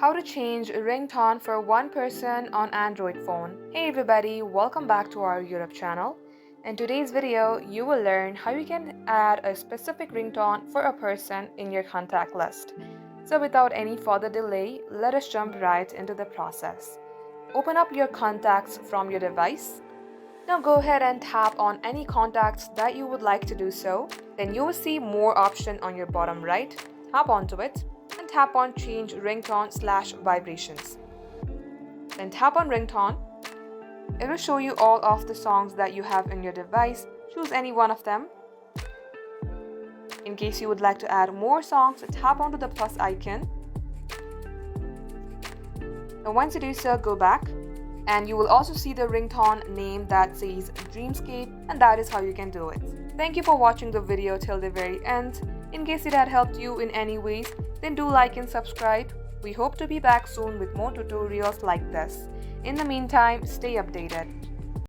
How to change ringtone for one person on Android phone. Hey everybody, welcome back to our YouTube channel. In today's video, you will learn how you can add a specific ringtone for a person in your contact list. So without any further delay, let us jump right into the process. Open up your contacts from your device. Now go ahead and tap on any contacts that you would like to do so. Then you will see more option on your bottom right. Tap onto it and tap on change ringtone/vibrations. Then tap on ringtone. It will show you all of the songs that you have in your device. Choose any one of them. In case you would like to add more songs, tap onto the plus icon. And once you do so, go back. And you will also see the ringtone name that says Dreamscape, and that is how you can do it. Thank you for watching the video till the very end. In case it had helped you in any ways, then do like and subscribe. We hope to be back soon with more tutorials like this. In the meantime, stay updated.